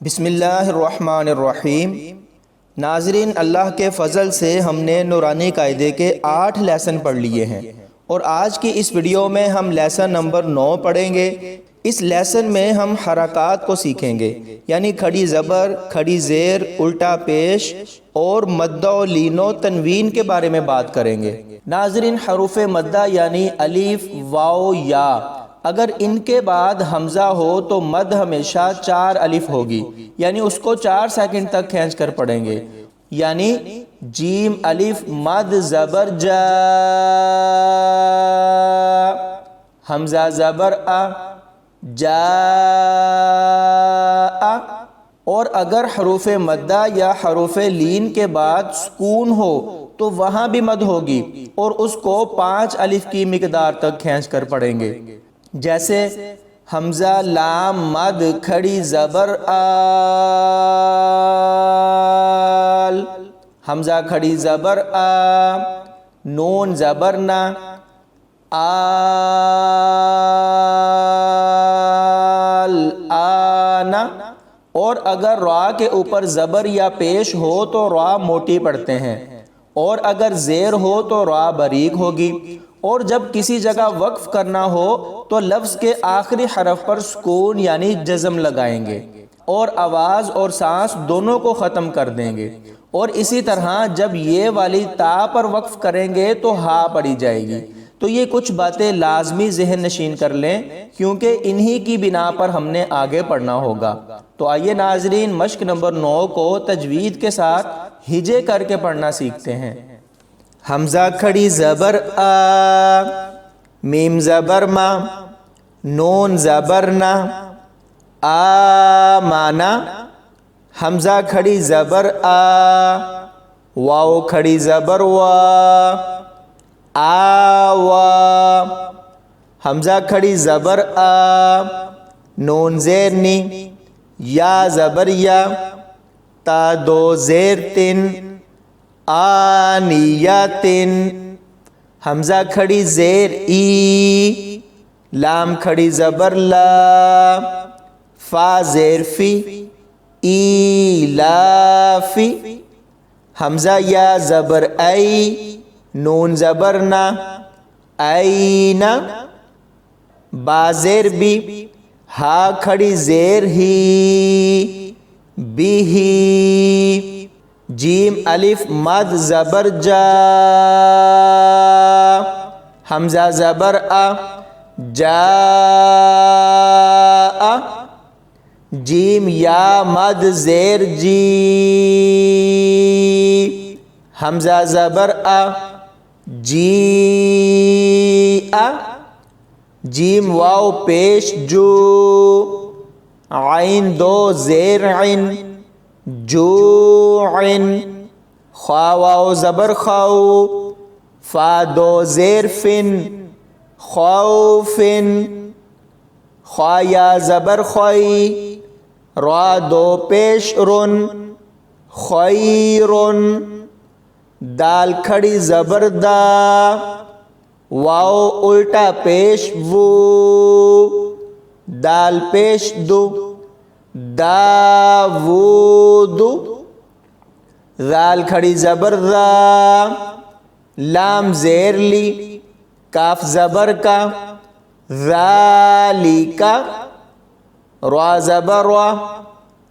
बिस्मिल्लाहिर्रहमानिर्रहीम। नाज़रीन, अल्लाह के फ़ज़ल से हमने नूरानी कायदे के 8 लेसन पढ़ लिए हैं और आज की इस वीडियो में हम लेसन नंबर 9 पढ़ेंगे। इस लेसन में हम हरकात को सीखेंगे, यानी खड़ी ज़बर, खड़ी ज़ेर, उल्टा पेश और मद्दा और लीनो तनवीन के बारे में बात करेंगे। नाज़रीन, हरूफ मद्दा यानी अलीफ, वाओ, या, अगर इनके बाद हमज़ा हो तो मद हमेशा 4 अलिफ होगी, यानी उसको 4 सेकंड तक खींच कर पढ़ेंगे। यानी जीम अलिफ मद ज़बर जा, हमज़ा ज़बर आ, जा आ। और अगर हरूफ मद्दा या हरूफ लीन के बाद सुकून हो तो वहाँ भी मद होगी और उसको 5 अलिफ की मिकदार तक खींच कर पढ़ेंगे। जैसे हमज़ा लाम मद खड़ी ज़बर आल, हमज़ा खड़ी ज़बर आ, नून ज़बर ना, आल, आना। और अगर रा के ऊपर ज़बर या पेश हो तो रा मोटी पढ़ते हैं और अगर ज़ेर हो तो रा बारीक होगी। और जब किसी जगह वक्फ करना हो तो लफ्ज़ के आखिरी हरफ पर सुकून यानी जज़म लगाएंगे और आवाज़ और सांस दोनों को ख़त्म कर देंगे। और इसी तरह जब ये वाली ता पर वक्फ करेंगे तो हा पड़ी जाएगी। तो ये कुछ बातें लाजमी ज़हन नशीन कर लें, क्योंकि इन्हीं की बिना पर हमने आगे पढ़ना होगा। तो आइए नाजरीन, मश्क नंबर 9 को तजवीद के साथ हिजे करके पढ़ना सीखते हैं। हमज़ा खड़ी ज़बर आ, मीम ज़बर मा, नून ज़बर ना, आ माना। हमज़ा खड़ी ज़बर आ, वाओ खड़ी ज़बर वा, आवा। हमज़ा खड़ी ज़बर आ, नून ज़ेर नी, या ज़बर या, ता दो ज़ेर तिन, आनियतिन। हमज़ा खड़ी ज़ेर ई, लाम खड़ी ज़बर ला, फा ज़ेर फी, ईलाफी। हमज़ा या ज़बर आई, नून ज़बर ना, आईना। बा ज़ेर बी, हा खड़ी ज़ेर ही, बिही। जीम अलिफ मद ज़बर जा, हमज़ा ज़बर आ, जा आ। जीम या मद ज़ेर जी, हमज़ा ज़बर आ, जी आ। जीम वाओ पेश जो, आइन दो ज़ेर आइन, जो आइन। ख्वा वाओ ज़बर खाओ, फा दो ज़ेर फिन, खौफिन। ख्वा या ज़बर ख्वाई, रा दो पेश रुन, खैरुन। दाल खड़ी ज़बर दा, वाओ उल्टा पेश वो, दाल पेश दो, दावूदु। जाल खड़ी ज़बर रा, लाम ज़ेर ली, काफ ज़बर का, ज़ालिका। रा ज़बर वा,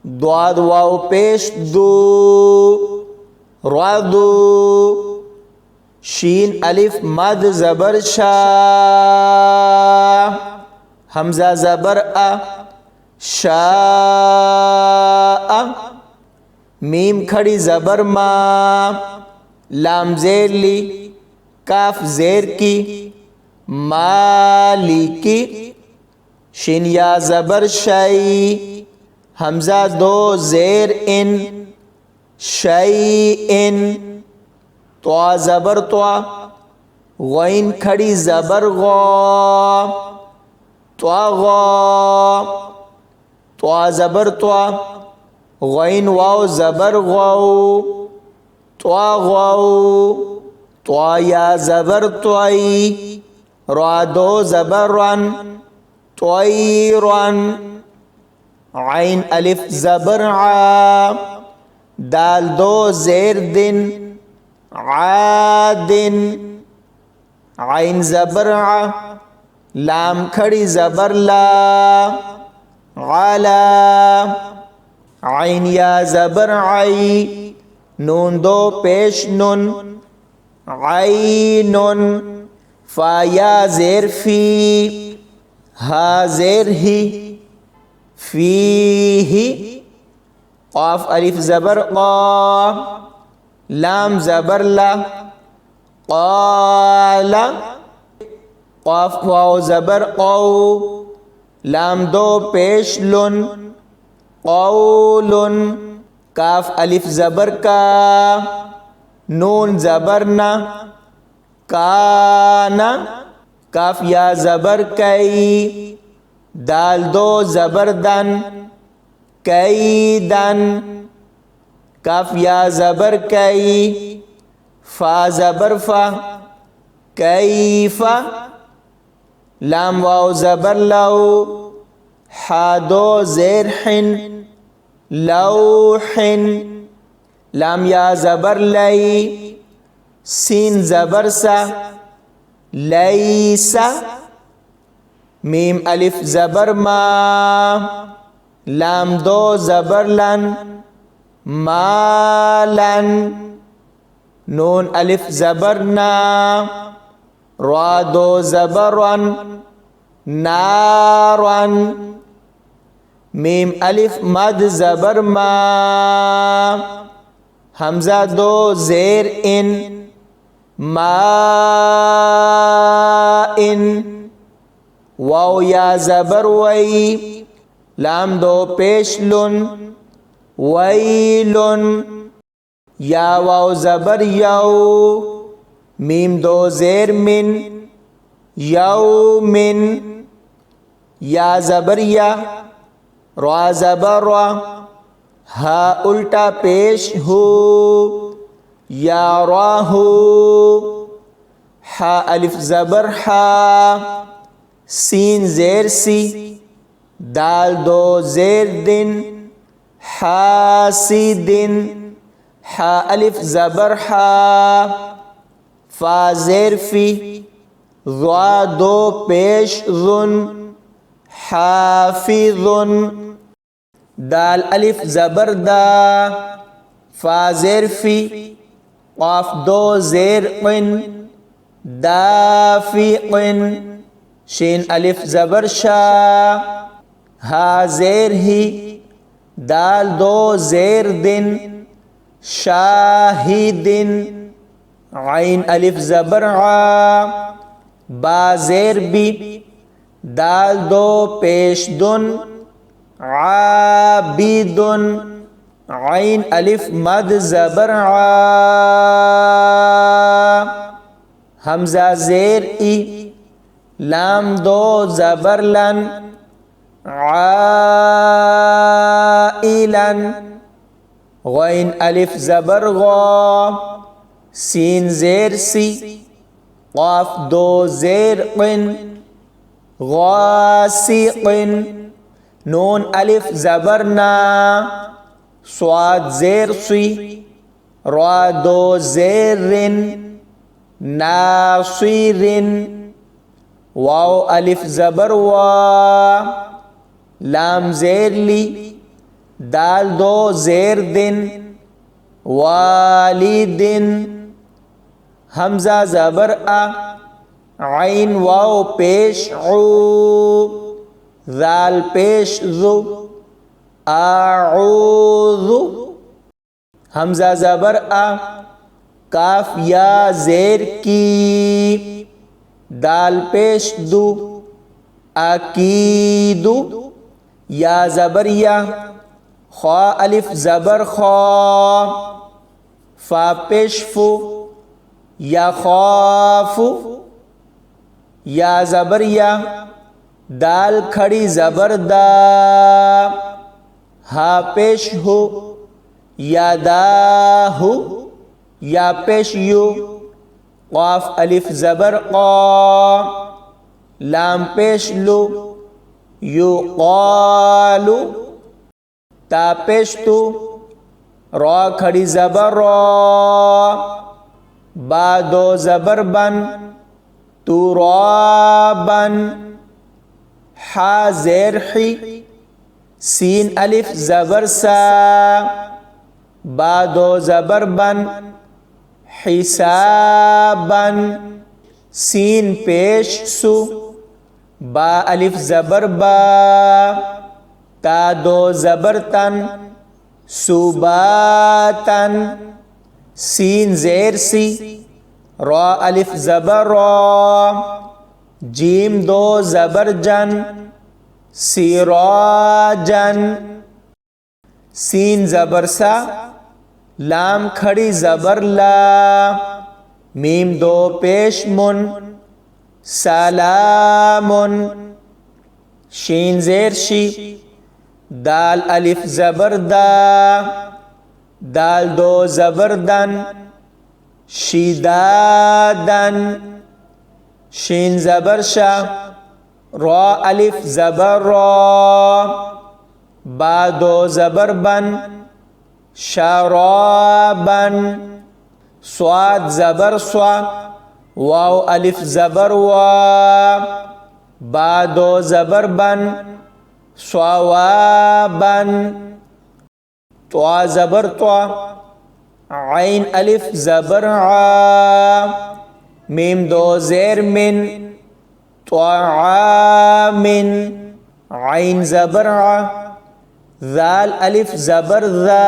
द्वाद वाओ पेश दो, रादू। शीन अलिफ मद ज़बर शा, हमज़ा ज़बर आ, शा। मीम खड़ी ज़बर मा, लाम ज़ेर ली, काफ ज़ेर की, मालिकी। शिन या ज़बर शई, हमज़ा दो ज़ेर इन, शई इन। त्वा ज़बर त्वा, गैन खड़ी ज़बर गौ, त्वा गौ। त्वा ज़बर त्वा, गैन वाओ ज़बर गौ, त्वा गौ। त्वा या ज़बर त्वाई, रा दो ज़बर रन, त्वैरन। आइन अलिफ ज़बर आ, दाल दो ज़ेर दिन, आदिन, आइन ज़बर आ, लाम खड़ी ज़बर ला, आला, आइन या ज़बर आई, नून दो पेश नुन, आइनुन, फा या ज़ेर फी, हा ज़ेर ही, फीही, क़ाफ अलिफ ज़बर क़ा, लाम ज़बर ला, क़ाला, क़ाफ वाव ज़बर क़ौ, लाम दो पेश लुन, क़ौलुन, काफ अलिफ ज़बर का, नून ज़बर ना, काना, काफ या ज़बर कई, दाल दो ज़बर दन, कैदन, काफ या ज़बर कई, फा ज़बर फा, कैफा, लाम वाव ज़बर लौ, हा दो ज़ेर हिन, लौहिन, लाम या ज़बर लई, सीन ज़बर सा, लैसा, मीम अलिफ ज़बर मा, लाम दो ज़बर लन, मालन, नून अलिफ ज़बर ना, रा दो ज़बर वन, नारन, मीम अलिफ मद ज़बर मा, हमज़ा दो ज़ेर इन, मा इन, वाव या ज़बर वई, लाम दो पेश लुन, वैलुन, या वाव ज़बर यौ, मीम दो ज़ेर मिन, यौमिन, या ज़बर या, रा ज़बर रा, हा उल्टा पेश हो, या राहू, हा अलिफ ज़बर हा, सीन ज़ेर सी, दाल दो ज़ेर दिन, हासिदिन, हा अलिफ ज़बर हा, फा ज़ेर फी, ज़ा दो पेश ज़ुन, हाफिज़ुन, दाल अलिफ ज़बर दा, फा ज़ेर फी, क़ाफ दो ज़ेर क़िन, दाफ़िक़िन, शीन अलिफ ज़बर शा, हा ज़ेर ही, दाल दो ज़ेर दिन, शाहिदिन, आइन अलिफ ज़बर आ, बा ज़ेर बी, दाल दो पेश दुन, आबिदुन, आइन अलिफ मद ज़बर आ, हमज़ा ज़ेर ई, लाम दो ज़बर लन, आइलन, गैन अलिफ ज़बर गौ, सीन ज़ेर सी, क़ाफ दो ज़ेर क़िन, गासिक़िन, नून अलिफ ज़बर ना, स्वाद ज़ेर सी, रा दो ज़ेरिन, नासिरिन, वाव अलिफ ज़बर वा, लाम ज़ेर ली, दाल दो ज़ेर दिन, वालिदिन, हमज़ा ज़बर आ, आइन वाव पेश ऊ, ज़ाल पेश ज़ु, आऊज़ु, हमज़ा ज़बर आ, काफ या ज़ेर की, दाल पेश दु, अकीदु, या ज़बर या, ख्वा अलिफ ज़बर ख्वा, फा पेश फु, या ख्वाफु, या ज़बर या, दाल खड़ी ज़बर दा, हा पेश हो, या दाहु, या पेश यू, क़ाफ अलिफ ज़बर क़ा, लाम पेश लु, यु क़ालु, ता पेश तु, रॉ खड़ी ज़बर रॉ, बा दो ज़बर बन, तू रॉबन, हा ज़ेर ही, सीन अलिफ ज़बर सा, बा दो ज़बर बन, हिसाबन, सीन पेश सु, बा अलिफ ज़बर बा, ता दो ज़बर तन, सुबातन, सीन ज़ेर सी, रॉ अलिफ ज़बर रॉ, जीम दो ज़बर जन, सिराजन, सीन ज़बर सा, लाम खड़ी ज़बर ला, मीम दो पेश मुन, सलामुन, शीन ज़ेर शी, दाल अलिफ ज़बर दा, दाल दो ज़बर दन, शिदादन, शीन ज़बर शा, रॉ अलिफ ज़बर रॉ, बा दो ज़बर बन, शराबन, स्वाद ज़बर स्वा, वाव अलिफ ज़बर वा, बा दो ज़बर बन, स्वावाबन, त्वा ज़बर त्वा, आइन अलिफ ज़बर आ, मीम दो ज़ेर मिन, त्वामिन, आइन ज़बर आ, ज़ाल अलिफ ज़बर ज़ा,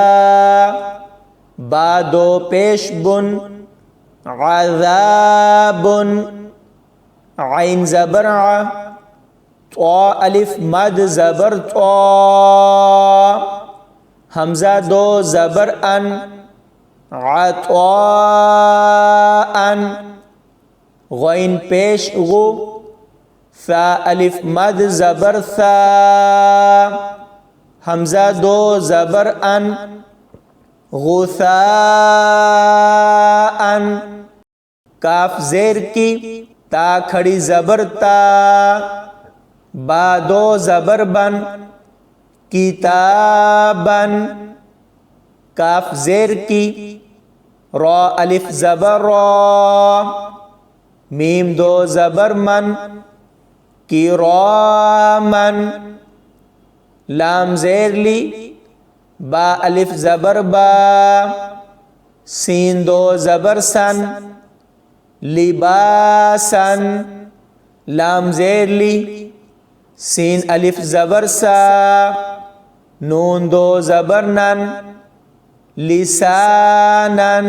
बा दो पेश बुन, अज़ाबुन, आइन ज़बर आ, त्वा अलिफ मद ज़बर त्वा, हमज़ा दो ज़बर अन, अत्वाअन, गैन पेश गु, सा अलिफ मद ज़बर सा, हमज़ा दो ज़बर अन, गुसाअन, काफ ज़ेर की, ता खड़ी ज़बर ता, बा दो ज़बर बन, किताबन, काफ ज़ेर की, रॉ अलिफ ज़बर रॉ, मीम दो ज़बर मन, किरामन, लाम ज़ेर ली, बा अलिफ ज़बर बा, सीन दो ज़बर सन, लिबासन, लाम ज़ेर ली, सीन अलिफ ज़बर सा, नून दो ज़बर नन, लिसानन,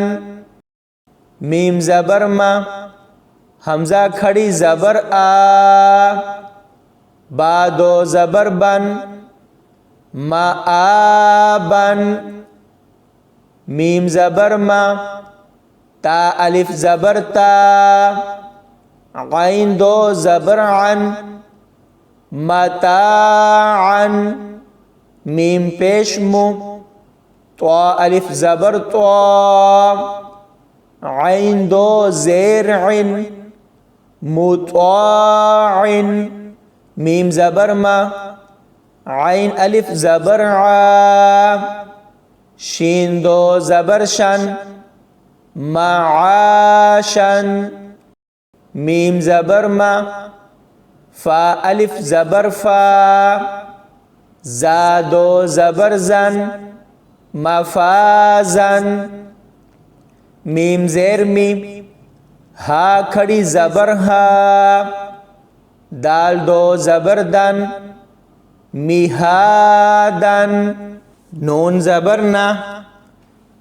मीम ज़बर मा, हमज़ा खड़ी ज़बर आ, बा दो ज़बर बन, माआबन, मीम ज़बर मा, ता अलिफ ज़बर ता, आइन दो ज़बर अन, मताअन, मीम पेश मु, त्वा अलिफ ज़बर त्वा, आइन दो ज़ेर इन, मुत्वाइन, मीम ज़बर मा, आइन अलिफ ज़बर आ, शीन दो ज़बर शन, माआशन, मीम ज़बर मा, फ़ा अलिफ ज़बर फ़ा, ज़ा दो ज़बर ज़न, मफ़ाज़न, मीम ज़ेर मी, हा खड़ी ज़बर हा, दाल दो ज़बर दन, मिहादन, नून ज़बर ना,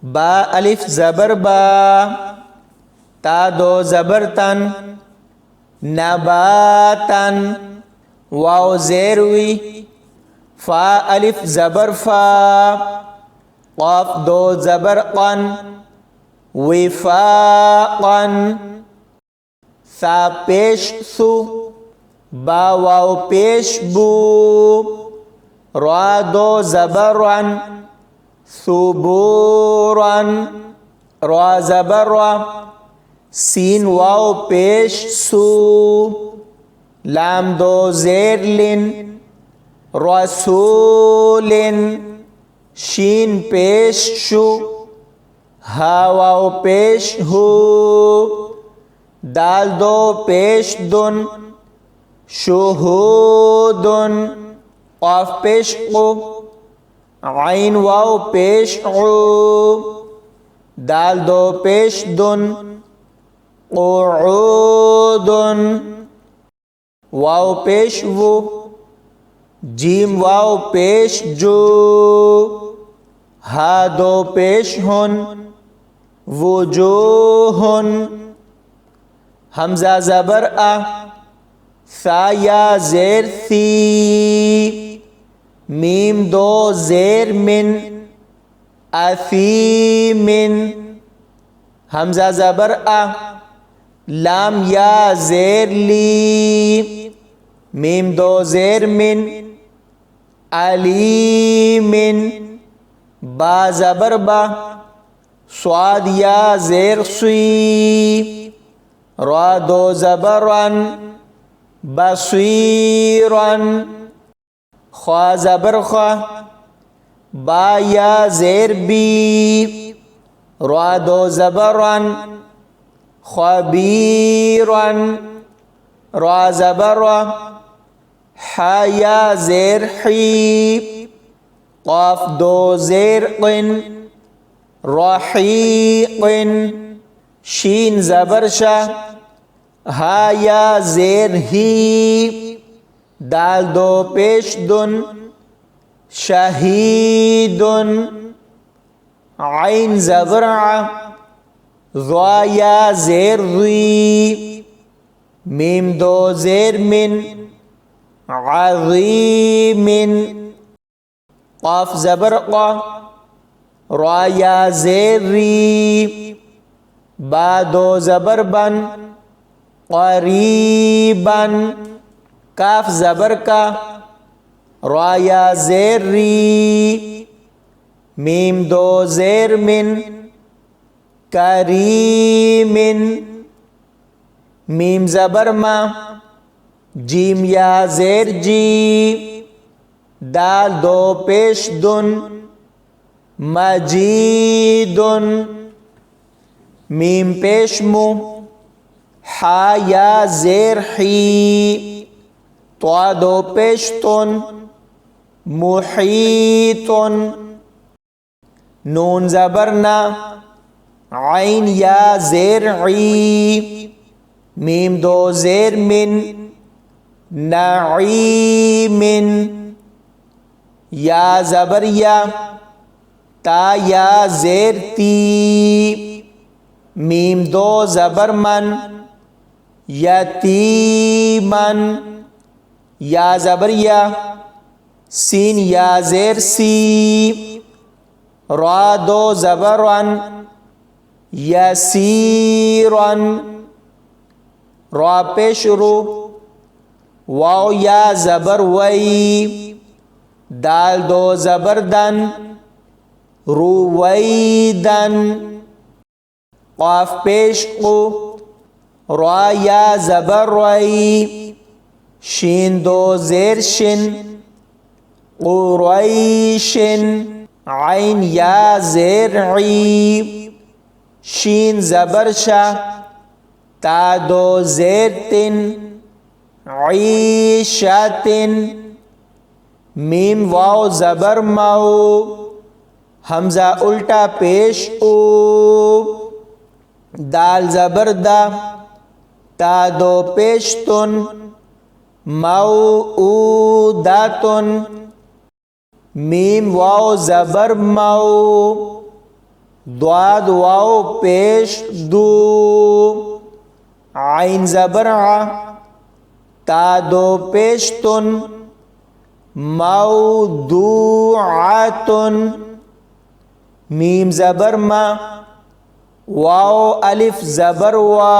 बा अलिफ ज़बर बा, ता दो ज़बर तन, नबातन, वाव ज़ेर वी, फ़ा अलिफ ज़बर फ़ा, क़ाफ दो ज़बर क़न, विफ़ाक़न, सा पेश सु, बा वाव पेश बू, रा दो ज़बर रन, सुबूरन, रा ज़बर रा, सीन वाव पेश सु, लाम दो ज़ेर लिन, रसूलिन, शीन पेश शु, हा वाव पेश हु, दाल दो पेश दुन, शुहूदुन, क़ाफ पेश क़ु, आइन वाव पेश उ, दाल दो पेश दुन, क़ुऊदुन, वाव पेश वु, जीम वाव पेश जू, हा दो पेश हुन, वुजूहुन, हमजा ज़बर आ, सा या ज़ेर थी, मीम दो ज़ेर मिन, असीमिन, हमजा ज़बर आ, लाम या ज़ेर ली, मीम दो ज़ेर मिन, अलीमिन, बा ज़बर बा, स्वाद या ज़ेर सुई, रा दो ज़बरन, बसीरन, ख्वा ज़बर ख्वा, बा या ज़ेर बी, रा दो ज़बरन, ख़बीरन, रा ज़बर रा, हा या ज़ेर ही, क़ाफ दो ज़ेर क़िन, रहीक़िन, शीन ज़बर शा, हा या ज़ेर ही, दाल दो पेश दुन, शहीदुन, आइन ज़बर आ, ज़ा या ज़ेर ज़ी, मीम दो ज़ेर मिन, अज़ीमिन, क़ाफ ज़बर क़ा, रा या ज़ेर री, बा दो ज़बर बन, क़रीबन, काफ ज़बर का, रा या ज़ेर री, मीम दो ज़ेर मिन, करीमिन, मीम ज़बर मा, जीम या ज़ेर जी, दाल दो पेश दुन, मजीदुन, मीम पेश मु, हा या ज़ेर ही, त्वा दो पेश तुन, मुहीतुन, नून ज़बर ना, आइन या ज़ेर ई, मीम दो ज़ेर मिन, नईमिन, या ज़बर या, ता या ज़ेर ती, मीम दो ज़बर मन, यतीमन, या ज़बर या, सीन या ज़ेर सी, रा दो ज़बरन, यसीरन, रा पेश रू, वाव या ज़बर वई, दाल दो ज़बर दन, रुवैदन, क़ाफ पेश क़ु, रा या ज़बर रई, शीन दो ज़ेर शिन, क़ुरैशिन, आइन या ज़ेर ई, शीन ज़बर शा, ता दो ज़ेर तिन, ईशातिन, मीम वाव ज़बर माओ, हमजा उल्टा पेश ओ, दाल ज़बर दा, ता दो पेश तुन, मऊ दातुन, मीम वाव ज़बर माओ, द्वाद वाव पेश दू, आइन ज़बर आ, ता दो पेश तुन, मौदूआतुन, मीम ज़बर मा, वाव अलिफ ज़बर वा,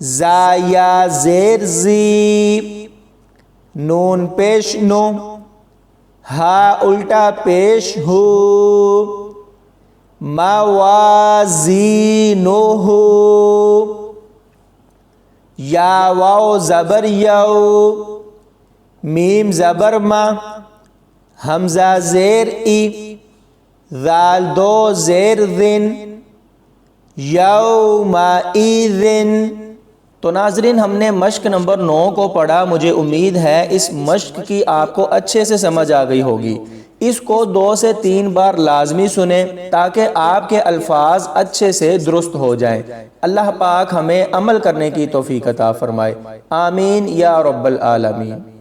जा या ज़ेर ज़ी, नून पेश नु, हा उल्टा पेश हु, मवाज़ीनुहु, या वाव ज़बर यौ, मीम ज़बर मा, हमजा ज़ेर ई, ज़ाल दो ज़ेर ज़िन, यौमइज़िन। तो नाज़रीन, हमने मश्क नंबर 9 को पढ़ा। मुझे उम्मीद है इस मश्क की आपको अच्छे से समझ आ गई होगी। इसको 2 से 3 बार लाजमी सुने ताकि आपके अल्फाज अच्छे से दुरुस्त हो जाएं। अल्लाह पाक हमें अमल करने की तौफीक अता फरमाए। आमीन या रब्बल आलमीन।